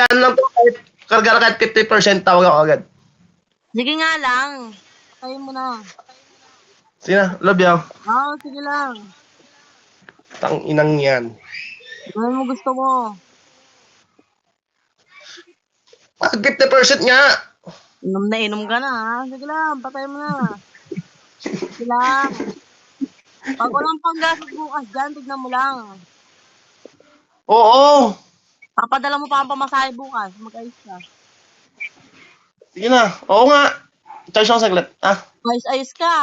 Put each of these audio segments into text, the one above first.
magaan lang to. Kahit 50%, tawag ako agad. Sige nga lang. Patayin mo na. Sige na, love you. Sige lang. Tang inang yan. Gawin mo gusto mo. 50% nga. Inom na inom ka na, ha? Sige lang, patay mo na. Sige lang. Pag walang panggastos bukas dyan, tignan mo lang. Oo. Papadala mo pa ang pamasahe bukas. Mag-ayos ka. Sige na. Oo nga. Charge ako saglit. Ayos ka.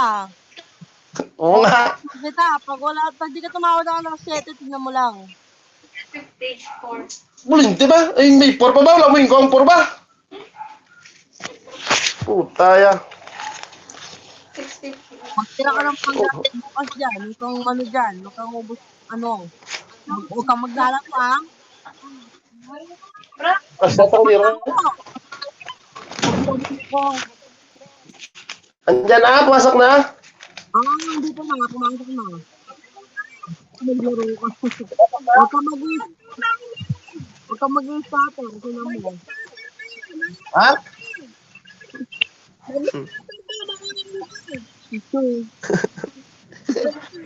Oo nga. Kita, pag di ka tumawad ako ng 7, tignan mo lang. Page 4. Buling, di ba? Ay, may 4 pa ba? Wala mo yung kung 4 ba? Puta ya. 60. Magtira ka ng panggastos bukas dyan. Huwag kang ano dyan. Huwag kang ubos, huwag kang maglalak ha. Basta ito, Miro. Andyan na, pumasok na. Dito na, pumasok na. Maglaro ka. Huwag kang mag-i-starter. Sino mo? Ha? Ito.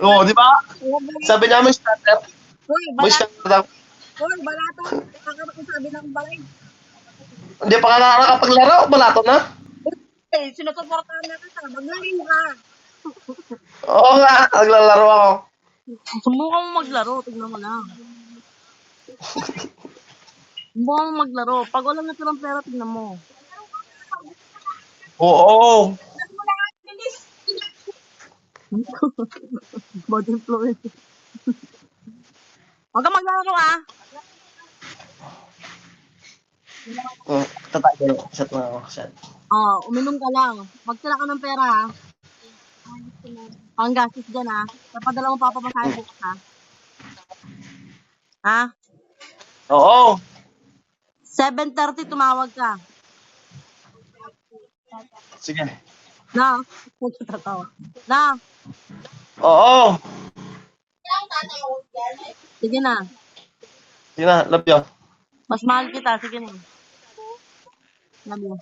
Oo, di ba? Sabi niya may starter. Hoy, May starter daw. balato. Sabi ng balay. Hindi pa ka nakakapaglaro. Balato na. Sinusuportahan na kita. Maglaro ka. Oo nga, naglalaro ako. Subukan mo maglaro. Tignan mo lang. Subukan mo maglaro. Pag wala na silang pera, tignan mo. Oo. Bad influence. Huwag kang maglaro ah. Tatay ko. Set mo ako. Set. Uminom ka lang. Magtira ka ng pera ha. Panggastos dyan ha. Napadala mo papamasahe bukas ha. Ha? Oo. 7:30 tumawag ka. Sige. Na? Tatawa. Na? Oo. Sige na. Sige na, love you. Mas mahal kita. Sige na. Love you.